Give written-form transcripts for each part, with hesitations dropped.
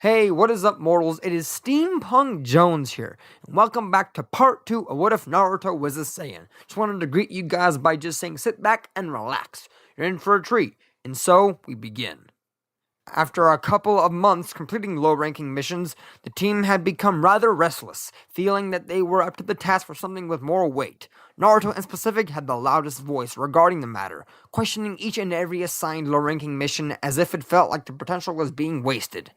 Hey, what is up, mortals? It is Steampunk Jones here, and welcome back to part 2 of What If Naruto Was a Saiyan. Just wanted to greet you guys by just saying sit back and relax. You're in for a treat, and so we begin. After a couple of months completing low-ranking missions, the team had become rather restless, feeling that they were up to the task for something with more weight. Naruto in specific had the loudest voice regarding the matter, questioning each and every assigned low-ranking mission as if it felt like the potential was being wasted.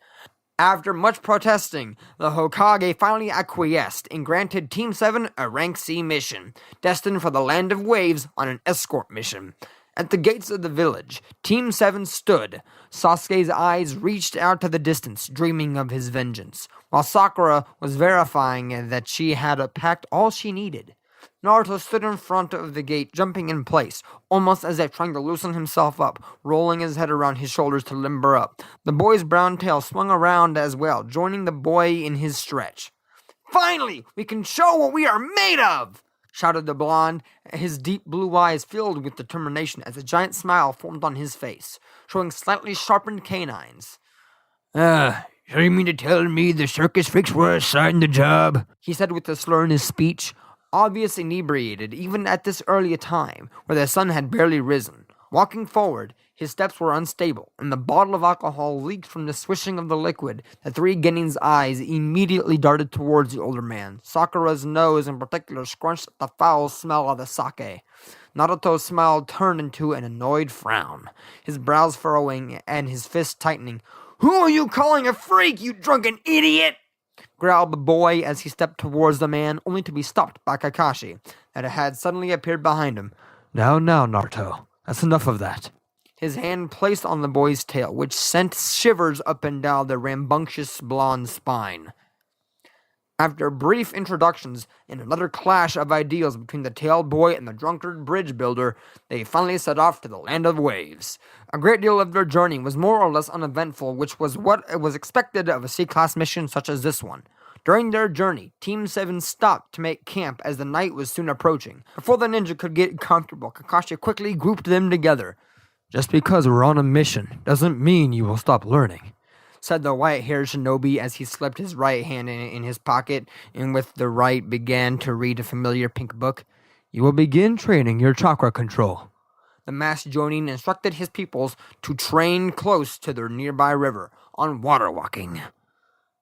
After much protesting, the Hokage finally acquiesced and granted Team 7 a Rank C mission, destined for the Land of Waves on an escort mission. At the gates of the village, Team 7 stood. Sasuke's eyes reached out to the distance, dreaming of his vengeance, while Sakura was verifying that she had packed all she needed. Naruto stood in front of the gate, jumping in place, almost as if trying to loosen himself up, rolling his head around his shoulders to limber up. The boy's brown tail swung around as well, joining the boy in his stretch. "Finally, we can show what we are made of!" shouted the blonde, his deep blue eyes filled with determination as a giant smile formed on his face, showing slightly sharpened canines. So you mean to tell me the circus freaks were assigned the job?" he said with a slur in his speech. Obvious inebriated, even at this early a time, where the sun had barely risen. Walking forward, his steps were unstable, and the bottle of alcohol leaked from the swishing of the liquid. The three Genin's eyes immediately darted towards the older man. Sakura's nose in particular scrunched at the foul smell of the sake. Naruto's smile turned into an annoyed frown, his brows furrowing and his fists tightening. "Who are you calling a freak, you drunken idiot?" growled the boy as he stepped towards the man, only to be stopped by Kakashi, that had suddenly appeared behind him. Now, Naruto. That's enough of that." His hand placed on the boy's tail, which sent shivers up and down the rambunctious blonde spine. After brief introductions and another clash of ideals between the tailed boy and the drunkard bridge builder, they finally set off to the Land of Waves. A great deal of their journey was more or less uneventful, which was what was expected of a C-class mission such as this one. During their journey, Team 7 stopped to make camp as the night was soon approaching. Before the ninja could get comfortable, Kakashi quickly grouped them together. "Just because we're on a mission doesn't mean you will stop learning," said the white-haired shinobi as he slipped his right hand in his pocket and with the right began to read a familiar pink book. "You will begin training your chakra control." The masked Jonin instructed his pupils to train close to their nearby river on water walking,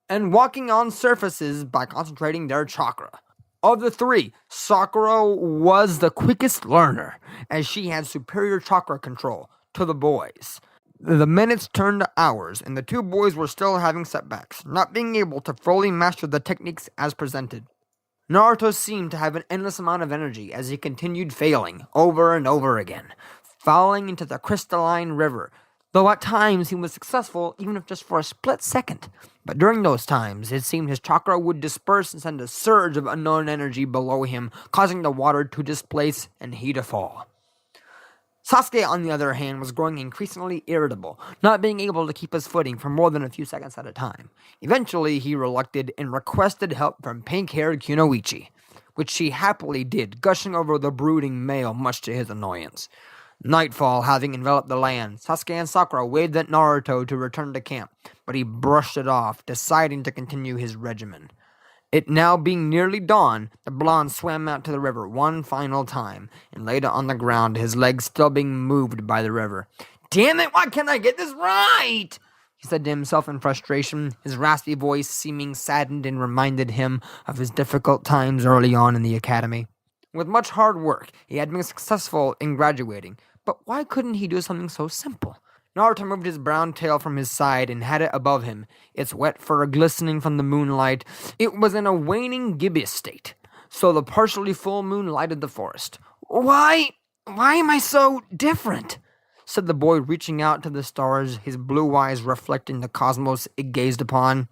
and walking on surfaces by concentrating their chakra. Of the three, Sakura was the quickest learner, as she had superior chakra control to the boys. The minutes turned to hours, and the two boys were still having setbacks, not being able to fully master the techniques as presented. Naruto seemed to have an endless amount of energy as he continued failing, over and over again, falling into the crystalline river, though at times he was successful, even if just for a split second. But during those times, it seemed his chakra would disperse and send a surge of unknown energy below him, causing the water to displace and he to fall. Sasuke, on the other hand, was growing increasingly irritable, not being able to keep his footing for more than a few seconds at a time. Eventually, he relucted and requested help from pink-haired Kunoichi, which she happily did, gushing over the brooding male much to his annoyance. Nightfall having enveloped the land, Sasuke and Sakura waved at Naruto to return to camp, but he brushed it off, deciding to continue his regimen. It now being nearly dawn, the blonde swam out to the river one final time, and laid on the ground, his legs still being moved by the river. "Damn it, why can't I get this right?" he said to himself in frustration, his raspy voice seeming saddened and reminded him of his difficult times early on in the academy. With much hard work, he had been successful in graduating, but why couldn't he do something so simple? Naruto moved his brown tail from his side and had it above him, its wet fur glistening from the moonlight. It was in a waning gibbous state, so the partially full moon lighted the forest. Why am I so different?" said the boy, reaching out to the stars, his blue eyes reflecting the cosmos it gazed upon.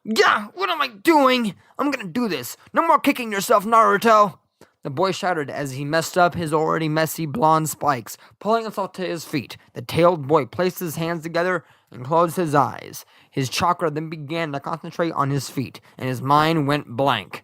"Yeah, what am I doing? I'm gonna do this. No more kicking yourself, Naruto!" the boy shouted as he messed up his already messy blonde spikes. Pulling himself to his feet, the tailed boy placed his hands together and closed his eyes. His chakra then began to concentrate on his feet, and his mind went blank.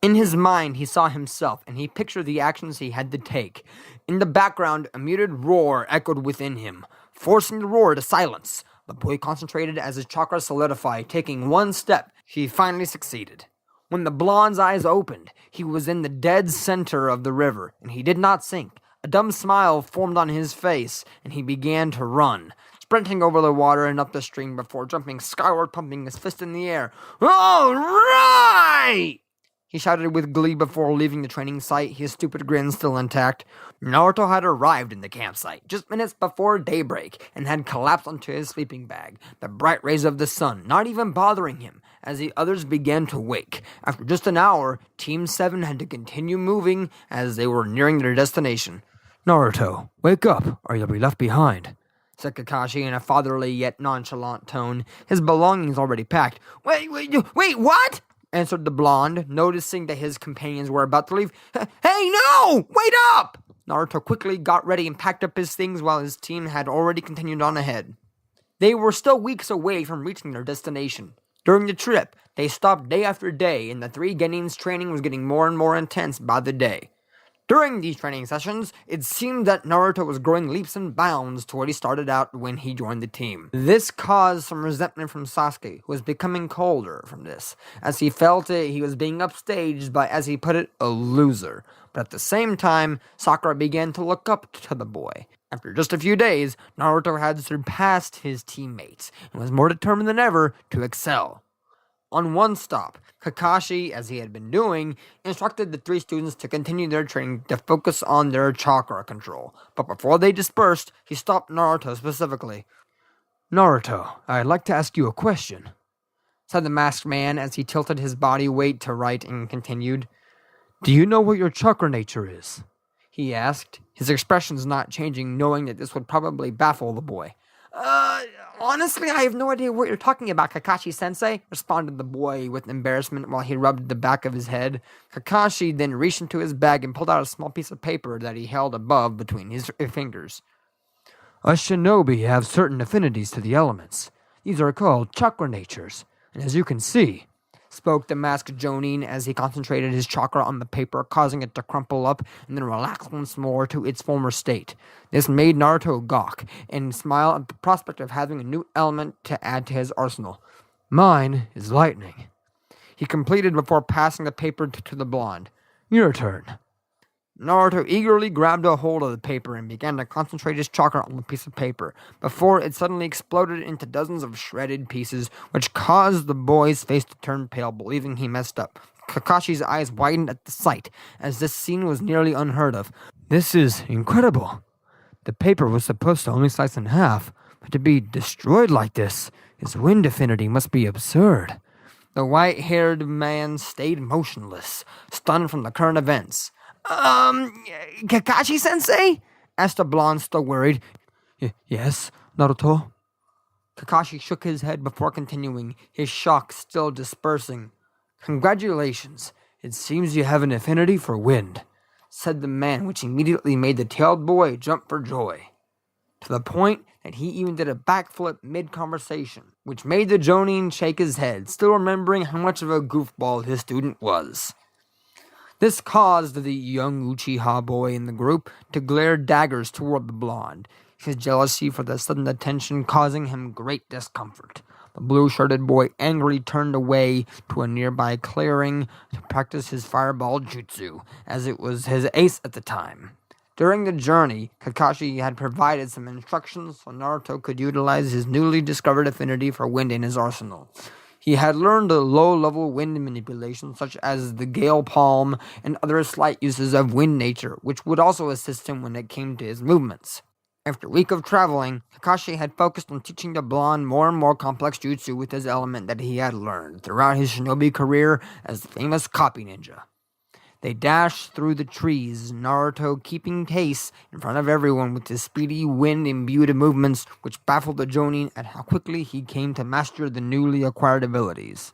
In his mind, he saw himself, and he pictured the actions he had to take. In the background, a muted roar echoed within him, forcing the roar to silence. The boy concentrated as his chakra solidified, taking one step. He finally succeeded. When the blonde's eyes opened, he was in the dead center of the river, and he did not sink. A dumb smile formed on his face, and he began to run, sprinting over the water and up the stream before jumping skyward, pumping his fist in the air. "All right!" he shouted with glee before leaving the training site, his stupid grin still intact. Naruto had arrived in the campsite just minutes before daybreak and had collapsed onto his sleeping bag, the bright rays of the sun not even bothering him as the others began to wake. After just an hour, Team 7 had to continue moving as they were nearing their destination. Naruto, wake up, or you'll be left behind, said Kakashi in a fatherly yet nonchalant tone, his belongings already packed. Wait, what? Answered the blonde, noticing that his companions were about to leave. Hey, no! Wait up! Naruto quickly got ready and packed up his things while his team had already continued on ahead. They were still weeks away from reaching their destination. During the trip, they stopped day after day, and the three Genin's training was getting more and more intense by the day. During these training sessions, it seemed that Naruto was growing leaps and bounds to what he started out when he joined the team. This caused some resentment from Sasuke, who was becoming colder from this, as he felt he was being upstaged by, as he put it, a loser. But at the same time, Sakura began to look up to the boy. After just a few days, Naruto had surpassed his teammates, and was more determined than ever to excel. On one stop, Kakashi, as he had been doing, instructed the three students to continue their training to focus on their chakra control. But before they dispersed, he stopped Naruto specifically. Naruto, I'd like to ask you a question, said the masked man as he tilted his body weight to right and continued. Do you know what your chakra nature is? He asked, his expressions not changing, knowing that this would probably baffle the boy. Honestly, I have no idea what you're talking about, Kakashi-sensei, responded the boy with embarrassment while he rubbed the back of his head. Kakashi then reached into his bag and pulled out a small piece of paper that he held above between his fingers. Us shinobi have certain affinities to the elements. These are called chakra natures, and as you can see, spoke the masked Jonin as he concentrated his chakra on the paper, causing it to crumple up and then relax once more to its former state. This made Naruto gawk and smile at the prospect of having a new element to add to his arsenal. Mine is lightning, he completed before passing the paper to the blonde. Your turn. Naruto eagerly grabbed a hold of the paper and began to concentrate his chakra on the piece of paper, before it suddenly exploded into dozens of shredded pieces, which caused the boy's face to turn pale, believing he messed up. Kakashi's eyes widened at the sight, as this scene was nearly unheard of. This is incredible. The paper was supposed to only slice in half, but to be destroyed like this, its wind affinity must be absurd. The white-haired man stayed motionless, stunned from the current events. Kakashi-sensei? Asked the blonde, still worried. Yes, Naruto? Kakashi shook his head before continuing, his shock still dispersing. Congratulations. It seems you have an affinity for wind, said the man, which immediately made the tailed boy jump for joy. To the point that he even did a backflip mid-conversation, which made the Jonin shake his head, still remembering how much of a goofball his student was. This caused the young Uchiha boy in the group to glare daggers toward the blonde, his jealousy for the sudden attention causing him great discomfort. The blue-shirted boy angrily turned away to a nearby clearing to practice his fireball jutsu, as it was his ace at the time. During the journey, Kakashi had provided some instructions so Naruto could utilize his newly discovered affinity for wind in his arsenal. He had learned a low-level wind manipulation such as the gale palm and other slight uses of wind nature, which would also assist him when it came to his movements. After a week of traveling, Kakashi had focused on teaching the blonde more and more complex jutsu with his element that he had learned throughout his shinobi career as the famous copy ninja. They dashed through the trees, Naruto keeping pace in front of everyone with his speedy, wind-imbued movements, which baffled the Jonin at how quickly he came to master the newly acquired abilities.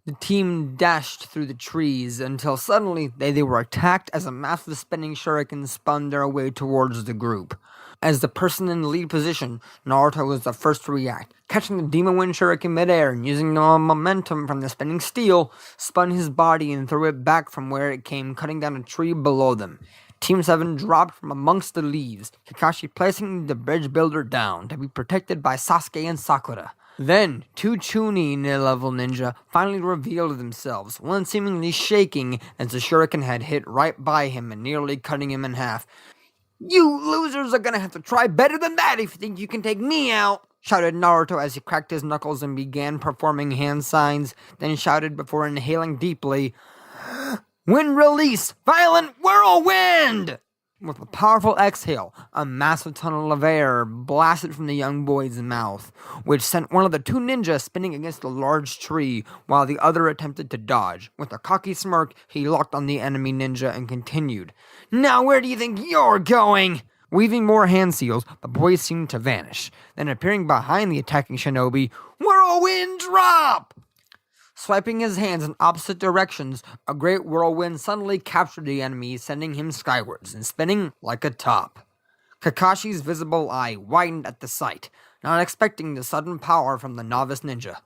The team dashed through the trees until suddenly they were attacked as a massive spinning shuriken spun their way towards the group. As the person in the lead position, Naruto was the first to react, catching the Demon Wind Shuriken midair and using the momentum from the spinning steel, spun his body and threw it back from where it came, cutting down a tree below them. Team 7 dropped from amongst the leaves, Kakashi placing the bridge builder down to be protected by Sasuke and Sakura. Then, two Chunin-level ninja finally revealed themselves, one seemingly shaking as the shuriken had hit right by him and nearly cutting him in half. "You losers are gonna have to try better than that if you think you can take me out!" shouted Naruto as he cracked his knuckles and began performing hand signs, then shouted before inhaling deeply, "Wind release! Violent whirlwind!" With a powerful exhale, a massive tunnel of air blasted from the young boy's mouth, which sent one of the two ninjas spinning against a large tree, while the other attempted to dodge. With a cocky smirk, he locked on the enemy ninja and continued, "Now where do you think you're going?" Weaving more hand seals, the boy seemed to vanish, then appearing behind the attacking shinobi, "Whirlwind drop!" Swiping his hands in opposite directions, a great whirlwind suddenly captured the enemy, sending him skywards and spinning like a top. Kakashi's visible eye widened at the sight, not expecting the sudden power from the novice ninja.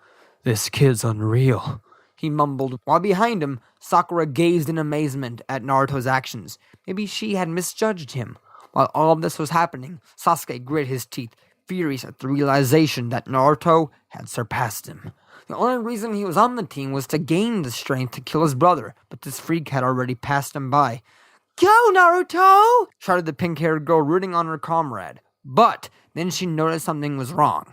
This kid's unreal, he mumbled, while behind him, Sakura gazed in amazement at Naruto's actions. Maybe she had misjudged him. While all of this was happening, Sasuke grit his teeth, furious at the realization that Naruto had surpassed him. The only reason he was on the team was to gain the strength to kill his brother, but this freak had already passed him by. "Go, Naruto!" shouted the pink-haired girl, rooting on her comrade. But then she noticed something was wrong.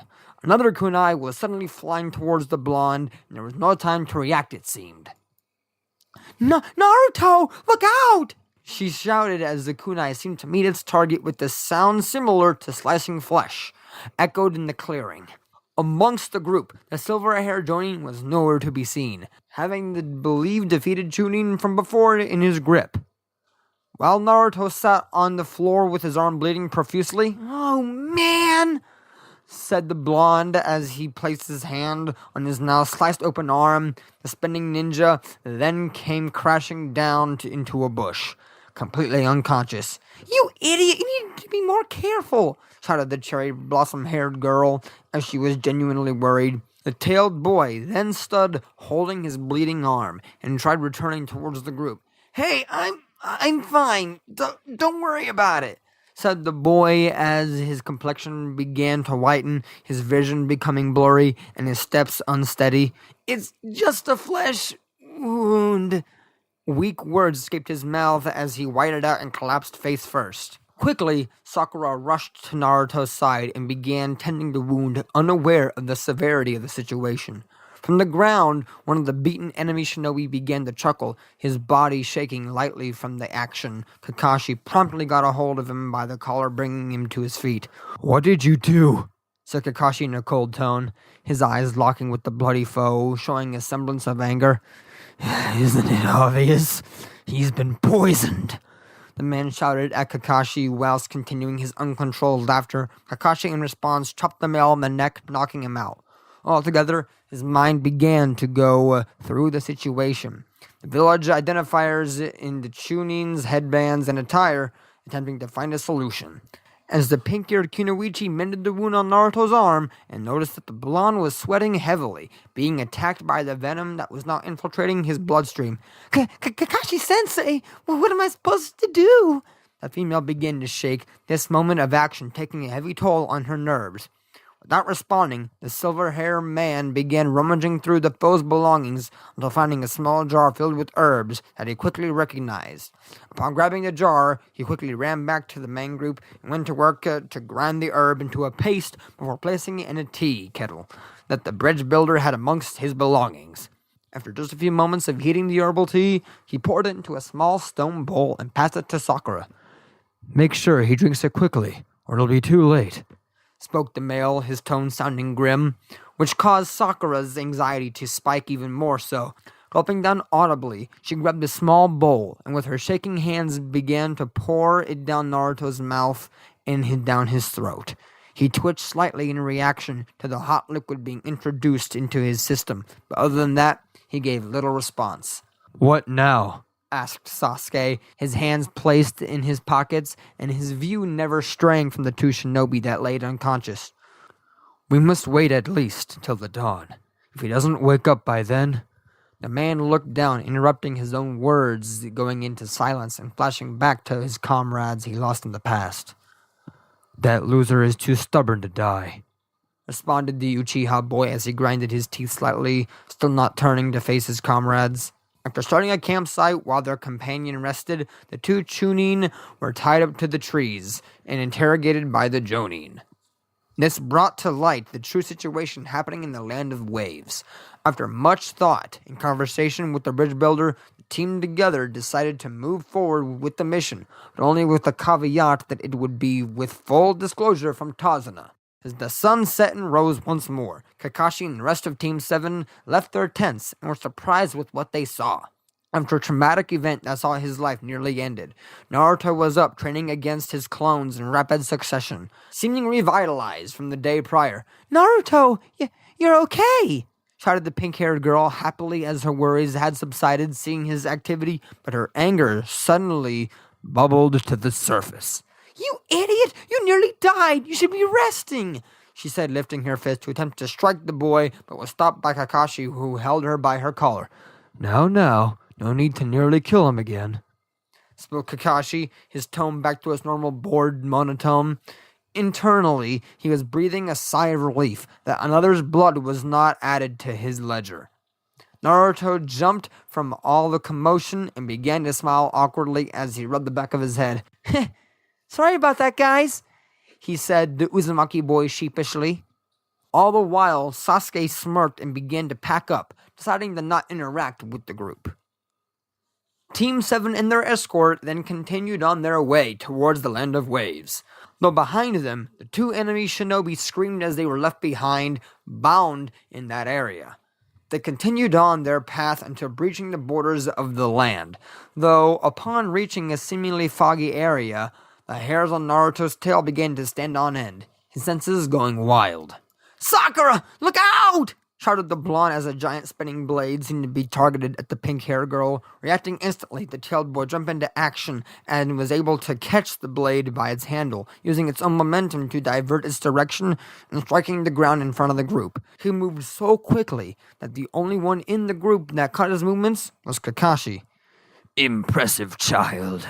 Another kunai was suddenly flying towards the blonde, and there was no time to react, it seemed. "Naruto, look out!" she shouted as the kunai seemed to meet its target with a sound similar to slicing flesh, echoed in the clearing. Amongst the group, the silver-haired Jonin was nowhere to be seen, having the believed defeated Chunin from before in his grip. While Naruto sat on the floor with his arm bleeding profusely, "Oh man!" said the blonde as he placed his hand on his now sliced-open arm. The spinning ninja then came crashing down into a bush, completely unconscious. "You idiot! You need to be more careful!" shouted the cherry blossom-haired girl, as she was genuinely worried. The tailed boy then stood holding his bleeding arm and tried returning towards the group. "Hey, I'm fine. Don't worry about it," said the boy as his complexion began to whiten, his vision becoming blurry, and his steps unsteady. "It's just a flesh wound." Weak words escaped his mouth as he whited out and collapsed face first. Quickly, Sakura rushed to Naruto's side and began tending the wound, unaware of the severity of the situation. From the ground, one of the beaten enemy shinobi began to chuckle, his body shaking lightly from the action. Kakashi promptly got a hold of him by the collar, bringing him to his feet. "What did you do?" said Kakashi in a cold tone, his eyes locking with the bloody foe, showing a semblance of anger. "Isn't it obvious? He's been poisoned," the man shouted at Kakashi whilst continuing his uncontrolled laughter. Kakashi, in response, chopped the male on the neck, knocking him out. Altogether, his mind began to go through the situation. The village identifiers in the Chunin's headbands and attire, attempting to find a solution. As the pink-eared Kunoichi mended the wound on Naruto's arm and noticed that the blonde was sweating heavily, being attacked by the venom that was now infiltrating his bloodstream. "Kakashi-sensei, what am I supposed to do?" The female began to shake, this moment of action taking a heavy toll on her nerves. Without responding, the silver-haired man began rummaging through the foe's belongings until finding a small jar filled with herbs that he quickly recognized. Upon grabbing the jar, he quickly ran back to the main group and went to work to grind the herb into a paste before placing it in a tea kettle that the bridge builder had amongst his belongings. After just a few moments of heating the herbal tea, he poured it into a small stone bowl and passed it to Sakura. "Make sure he drinks it quickly, or it'll be too late," spoke the male, his tone sounding grim, which caused Sakura's anxiety to spike even more so. Gulping down audibly, she grabbed a small bowl, and with her shaking hands began to pour it down Naruto's mouth and down his throat. He twitched slightly in reaction to the hot liquid being introduced into his system, but other than that, he gave little response. "What now?" asked Sasuke, his hands placed in his pockets and his view never straying from the two shinobi that laid unconscious. "We must wait at least till the dawn. If he doesn't wake up by then, The man looked down, interrupting his own words, going into silence and flashing back to his comrades he lost in the past. That loser is too stubborn to die, responded the Uchiha boy as he grinded his teeth slightly, still not turning to face his comrades. After starting a campsite while their companion rested, the two Chunin were tied up to the trees and interrogated by the Jonin. This brought to light the true situation happening in the land of waves. After much thought and conversation with the bridge builder, the team together decided to move forward with the mission, but only with the caveat that it would be with full disclosure from Tazuna. As the sun set and rose once more, Kakashi and the rest of Team 7 left their tents and were surprised with what they saw. After a traumatic event that saw his life nearly ended, Naruto was up training against his clones in rapid succession, seeming revitalized from the day prior. "Naruto, you're okay!" shouted the pink-haired girl happily as her worries had subsided seeing his activity, but her anger suddenly bubbled to the surface. "You idiot! You nearly died! You should be resting!" she said, lifting her fist to attempt to strike the boy, but was stopped by Kakashi, who held her by her collar. Now, no need to nearly kill him again, spoke Kakashi, his tone back to its normal bored monotone. Internally, he was breathing a sigh of relief that another's blood was not added to his ledger. Naruto jumped from all the commotion and began to smile awkwardly as he rubbed the back of his head. "Sorry about that, guys," he said, the Uzumaki boy sheepishly. All the while, Sasuke smirked and began to pack up, deciding to not interact with the group. Team 7 and their escort then continued on their way towards the land of waves. Though behind them, the two enemy shinobi screamed as they were left behind, bound in that area. They continued on their path until breaching the borders of the land, though upon reaching a seemingly foggy area, the hairs on Naruto's tail began to stand on end, his senses going wild. "Sakura, look out!" shouted the blonde as a giant spinning blade seemed to be targeted at the pink-haired girl. Reacting instantly, the tailed boy jumped into action and was able to catch the blade by its handle, using its own momentum to divert its direction and striking the ground in front of the group. He moved so quickly that the only one in the group that caught his movements was Kakashi. "Impressive child,"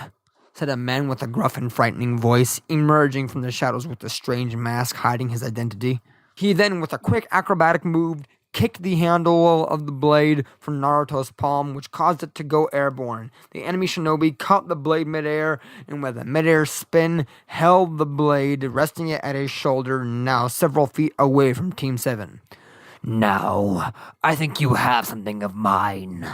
said a man with a gruff and frightening voice, emerging from the shadows with a strange mask hiding his identity. He then, with a quick acrobatic move, kicked the handle of the blade from Naruto's palm, which caused it to go airborne. The enemy shinobi caught the blade midair, and with a midair spin, held the blade, resting it at his shoulder, now several feet away from Team 7. "Now, I think you have something of mine,"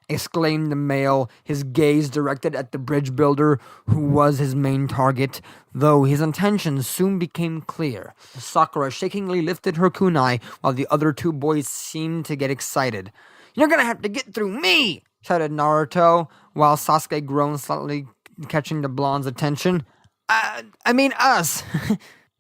exclaimed the male, his gaze directed at the bridge builder, who was his main target, though his intentions soon became clear. Sakura shakingly lifted her kunai, while the other two boys seemed to get excited. "You're gonna have to get through me!" shouted Naruto, while Sasuke groaned slightly, catching the blonde's attention. I mean us!"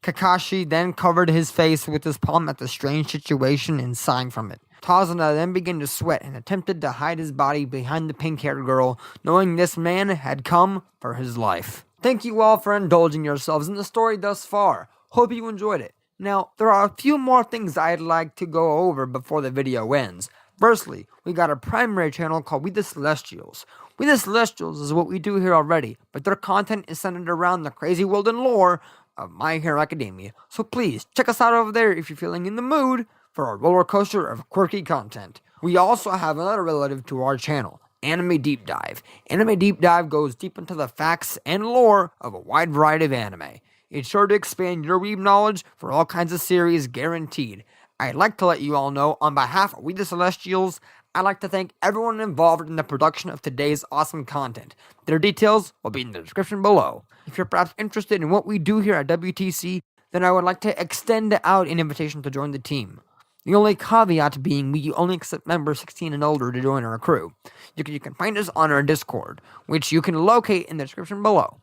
Kakashi then covered his face with his palm at the strange situation and sighing from it. Tazuna then began to sweat and attempted to hide his body behind the pink-haired girl, knowing this man had come for his life. Thank you all for indulging yourselves in the story thus far. Hope you enjoyed it. Now, there are a few more things I'd like to go over before the video ends. Firstly, we got a primary channel called We the Celestials. We the Celestials is what we do here already, but their content is centered around the crazy world and lore of My Hero Academia. So please, check us out over there if you're feeling in the mood for a roller coaster of quirky content. We also have another relative to our channel, Anime Deep Dive. Anime Deep Dive goes deep into the facts and lore of a wide variety of anime. It's sure to expand your weeb knowledge for all kinds of series, guaranteed. I'd like to let you all know, on behalf of We the Celestials, I'd like to thank everyone involved in the production of today's awesome content. Their details will be in the description below. If you're perhaps interested in what we do here at WTC, then I would like to extend out an invitation to join the team. The only caveat being we only accept members 16 and older to join our crew. You can find us on our Discord, which you can locate in the description below.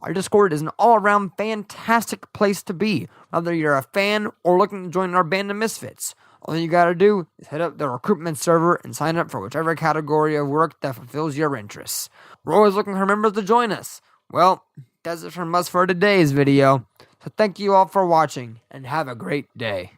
Our Discord is an all-around fantastic place to be, whether you're a fan or looking to join our band of misfits. All you gotta do is head up the recruitment server and sign up for whichever category of work that fulfills your interests. We're always looking for members to join us. Well, that's it from us for today's video. So thank you all for watching, and have a great day.